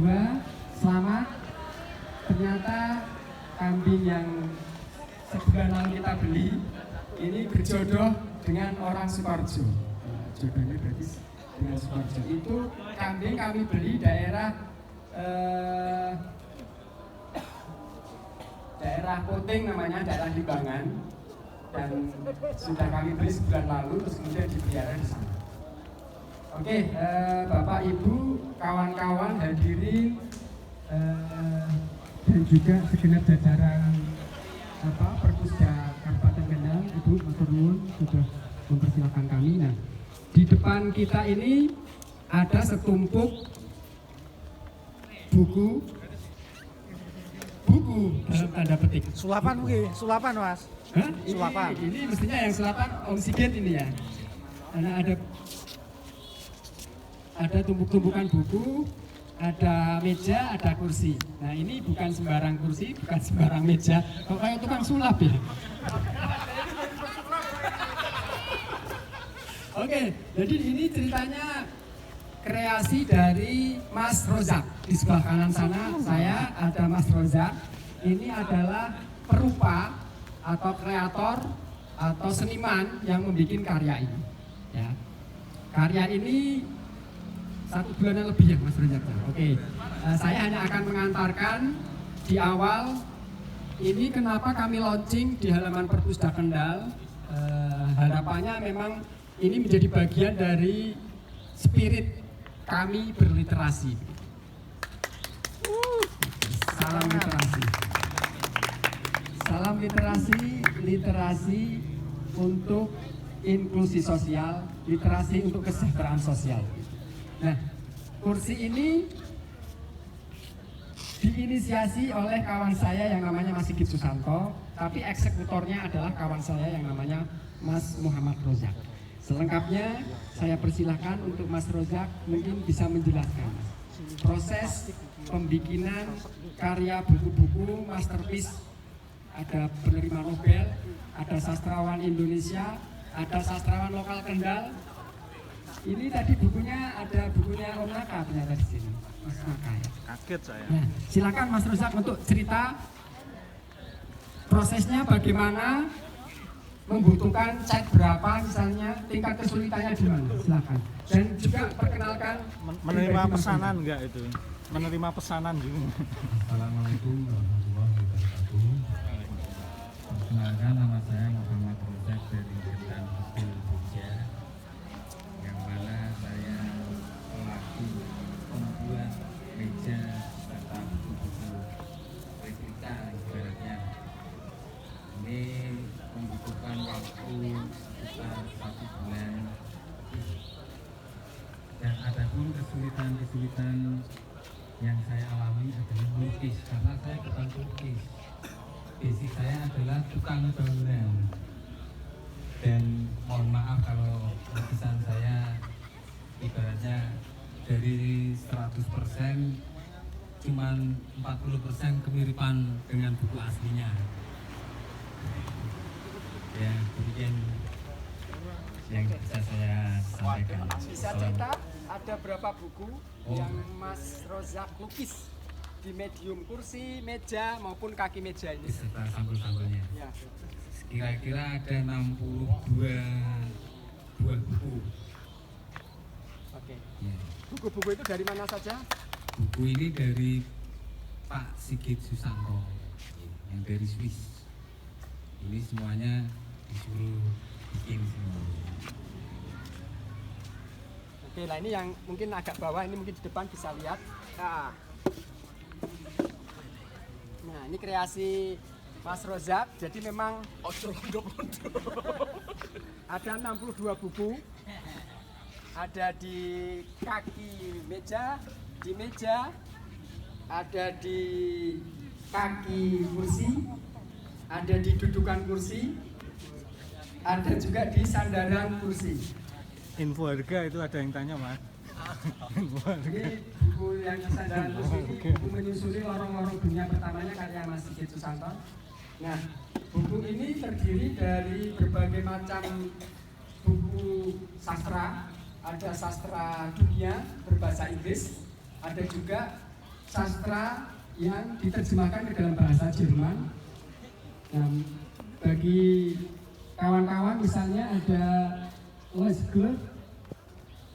2, selamat. Ternyata kambing yang sebulan lalu kita beli ini berjodoh dengan orang Sukoharjo. Jodohnya berarti dengan Sukoharjo. Itu kambing kami beli daerah Koting namanya, daerah Limbangan, dan sudah kami beli sebulan lalu, terus kemudian dipelihara di sana. Oke, Bapak Ibu, kawan-kawan hadirin dan juga segenap jajaran Perpusda Kabupaten Kendal, Ibu matur nuwun sudah mempersilahkan kami. Nah, di depan kita ini ada setumpuk buku dalam tanda petik. Sulapan mungkin, sulapan Mas. Hah? Sulapan. Ini mestinya yang sulapan oksigen ini ya. Karena ada tumpuk-tumpukan buku, ada meja, ada kursi. Nah ini bukan sembarang kursi, bukan sembarang meja. Kok kayak tukang sulap ya? Oke, jadi ini ceritanya kreasi dari Mas Rozak. Di sebelah kanan sana saya ada Mas Rozak. Ini adalah perupa atau kreator atau seniman yang membuat karya ini. Ya. Karya ini 1 bulanan lebih ya Mas Rozak. Oke, saya hanya akan mengantarkan di awal ini kenapa kami launching di halaman Perpusda Kendal. Harapannya memang ini menjadi bagian dari spirit kami berliterasi. Salam literasi. Salam literasi untuk inklusi sosial, literasi untuk kesejahteraan sosial. Nah, kursi ini diinisiasi oleh kawan saya yang namanya Mas Sigit Susanto, tapi eksekutornya adalah kawan saya yang namanya Mas Muhammad Rozak. Selengkapnya saya persilahkan untuk Mas Rozak mungkin bisa menjelaskan proses pembikinan karya buku-buku masterpiece. Ada penerima Nobel, ada sastrawan Indonesia, ada sastrawan lokal Kendal. Ini tadi bukunya ada bukunya Om Naka ternyata di sini. Mas Naka ya. Kaget saya. Nah, silakan Mas Rozak untuk cerita prosesnya bagaimana, membutuhkan cat berapa misalnya, tingkat kesulitannya di mana, silakan. Dan juga perkenalkan Menerima pesanan enggak itu? Menerima pesanan juga. Assalamualaikum warahmatullahi wabarakatuh. Perkenalkan, nama saya Muhammad Rozak dari Kendal Indonesia, yang mana saya pelaku pembuat meja serta buku-buku replika ibaratnya. Ini membutuhkan waktu sekitar 1 bulan, dan ada pun kesulitan yang saya alami adalah melukis, karena saya bukan pelukis. Basic saya adalah tukang bangunan, dan mohon maaf kalau lukisan saya ibaratnya dari 100% cuman 40% kemiripan dengan buku aslinya. Ya, demikian yang bisa saya sampaikan. bisa cerita ada berapa buku yang Mas Rozak lukis di medium kursi, meja maupun kaki meja ini? Beserta sampul-sampulnya. Ya. Kira-kira ada 62 buah buku. Oke. Ya. Buku-buku itu dari mana saja? Buku ini dari Pak Sigit Susanto yang dari Swiss. Ini semuanya disuruh bikin semua. Oke, nah ini yang mungkin agak bawah, ini mungkin di depan bisa lihat. Nah, ini kreasi Mas Rozak. Jadi memang ada 62 buku. Ada di kaki meja, di meja, ada di kaki kursi, ada di dudukan kursi, ada juga di sandaran kursi. Info harga itu ada yang tanya Mas. Ini buku yang di sandaran kursi ini buku menyusuri lorong-lorong dunia pertamanya karya Mas Sigit Susanto. Nah, buku ini terdiri dari berbagai macam buku sastra. Ada sastra dunia berbahasa Inggris, ada juga sastra yang diterjemahkan ke dalam bahasa Jerman. Nah, bagi kawan-kawan misalnya ada Lesgle,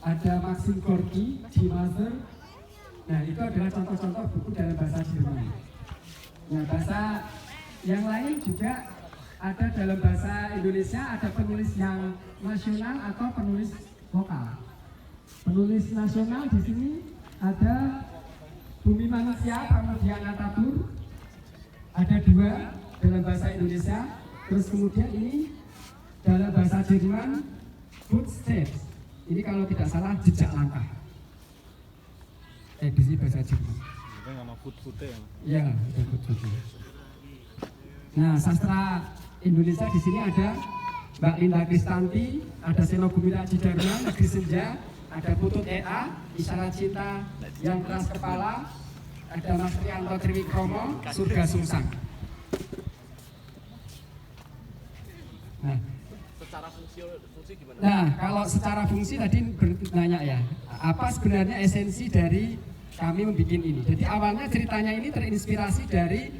ada Maxim Gorki, Die Mother. Nah, itu adalah contoh-contoh buku dalam bahasa Jerman. Nah, bahasa yang lain juga ada dalam bahasa Indonesia, ada penulis yang nasional atau penulis lokal. Penulis nasional di sini ada Bumi Manusia Pramudia Natatur, ada 2 dalam bahasa Indonesia. Terus kemudian ini dalam bahasa Jerman Footsteps. Ini kalau tidak salah jejak langkah. Di sini bahasa Jerman. Itu nama food-food ya. Iya, food. Nah, sastra Indonesia di sini ada Mbak Linda Kristanti, ada Seno Gumira Cidarma, Negeri Senja, ada Putut EA, Isyarat Cinta yang Keras Kepala, ada Mas Rianto Triwikromo, Surga Sungsang. Nah, kalau secara fungsi tadi bertanya ya, apa sebenarnya esensi dari kami membuat ini? Jadi awalnya ceritanya ini terinspirasi dari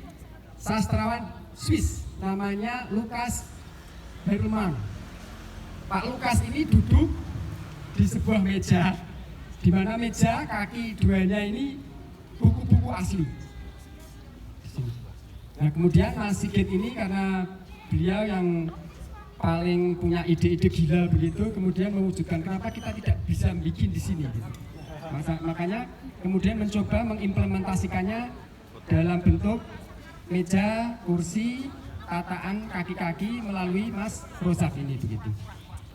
sastrawan Swiss, namanya Lukas Hermann. Pak Lukas ini duduk di sebuah meja, di mana meja kaki 2-nya ini buku-buku asli. Nah, kemudian Mas Sigit ini karena beliau yang paling punya ide-ide gila begitu, kemudian mewujudkan kenapa kita tidak bisa bikin di sini gitu. Makanya kemudian mencoba mengimplementasikannya dalam bentuk meja, kursi, tataan kaki-kaki melalui Mas Rozak ini begitu.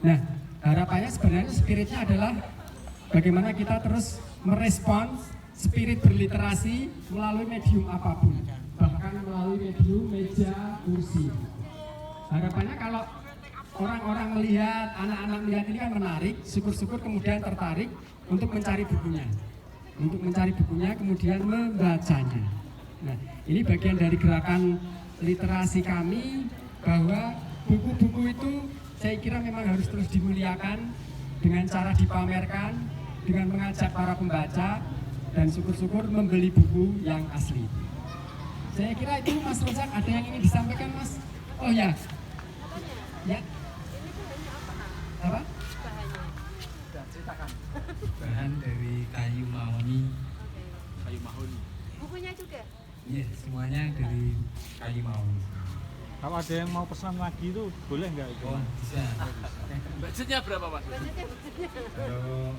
Nah, harapannya sebenarnya spiritnya adalah bagaimana kita terus merespons spirit berliterasi melalui medium apapun, bahkan melalui medium meja, kursi. Harapannya kalau orang-orang melihat, anak-anak melihat ini kan menarik, syukur-syukur kemudian tertarik untuk mencari bukunya. Untuk mencari bukunya kemudian membacanya. Nah, ini bagian dari gerakan literasi kami bahwa buku-buku itu saya kira memang harus terus dimuliakan dengan cara dipamerkan, dengan mengajak para pembaca dan syukur-syukur membeli buku yang asli. Saya kira itu Mas Rozak ada yang ingin disampaikan Mas? Oh ya. Ya. Apa? Bahan dari kayu mahoni. Kayu mahoni. Bukunya juga? Iya, semuanya dari kayu mahoni. Kalau ada yang mau pesan lagi itu boleh nggak itu? Oh, bisa. Budgetnya berapa Mas? Kalau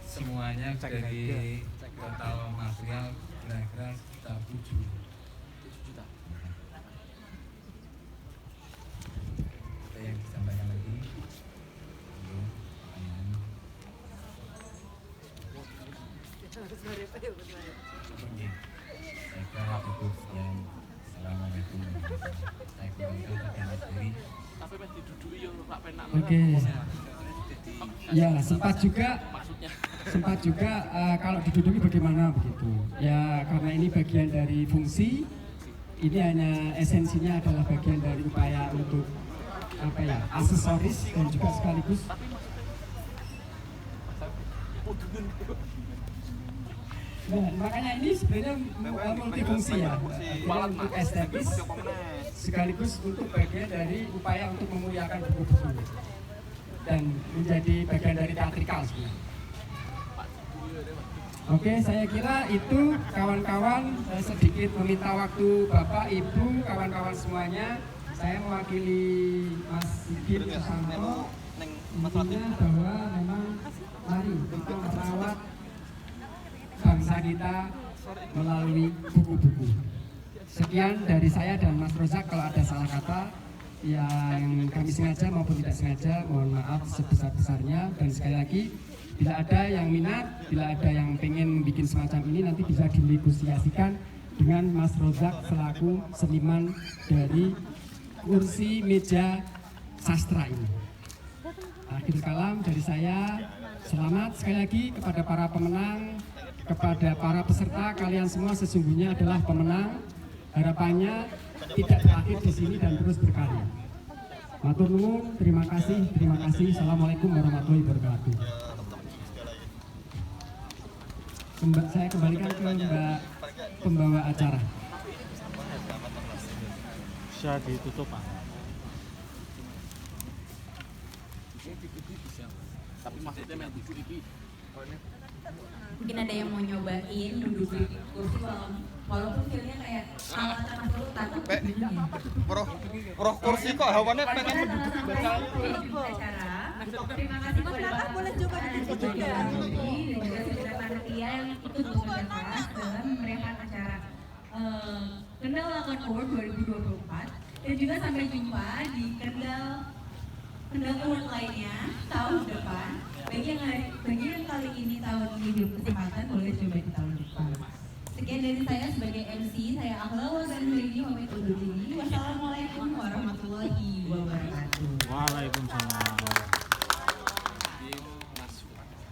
semuanya dari total material kira-kira sekitar 7 juta. Ada yang disampaikan lagi? Belum, pertanyaan. Oke, saya kira cukup sekian. Assalamualaikum warahmatullahi wabarakatuh. Saya kurangkan tapi Mas Ferry. Tapi pas diduduki yo Pak penak. Oke. Ya, Maksudnya sempat juga kalau diduduki bagaimana begitu. Ya, karena ini bagian dari fungsi, ini hanya esensinya adalah bagian dari upaya untuk apa ya, aksesoris dan juga sekaligus nah, makanya ini sebenarnya multifungsi ya. Jadi untuk estetis sekaligus untuk bagian dari upaya untuk memuliakan buku-buku dan menjadi bagian dari teatrikal sebenarnya. Oke, saya kira itu kawan-kawan, saya sedikit meminta waktu Bapak, Ibu, kawan-kawan semuanya. Saya mewakili Mas Sigit Susanto, intinya bahwa memang mari kita merawat bangsa kita melalui buku-buku. Sekian dari saya dan Mas Rozak, kalau ada salah kata yang kami sengaja maupun tidak sengaja, mohon maaf sebesar-besarnya. Dan sekali lagi, bila ada yang minat, bila ada yang pengen bikin semacam ini, nanti bisa dinegosiasikan dengan Mas Rozak selaku seniman dari kursi meja sastra ini. Akhir kalam dari saya, selamat sekali lagi kepada para pemenang, kepada para peserta. Kalian semua sesungguhnya adalah pemenang. Harapannya tidak berakhir di sini dan terus berkarya. Matur nuwun, terima kasih. Assalamualaikum warahmatullahi wabarakatuh. Saya kembalikan ke Mbak pembawa acara. Bisa ditutup Pak. Tapi maksudnya yang tujuh ini Mungkin ada yang mau nyobain duduk di kursi walaupun feelnya kayak ala mas dulu takut Roh kursi kok hawannya pengen duduk di acara. Terima kasih kepada boleh coba duduk juga dan juga saudara panitia yang ikut bekerja keras dalam memeriahkan acara Kendal Lakon Award 2024 dan juga sampai jumpa di Kendal Award lainnya tahun depan. Bagi yang kali ini tahun ini belum kesempatan boleh coba di tahun depan. Sekian dari saya sebagai MC, saya Akhlawal dan hari ini pamit undur diri. Wassalamualaikum warahmatullahi wabarakatuh. Waalaikumsalam.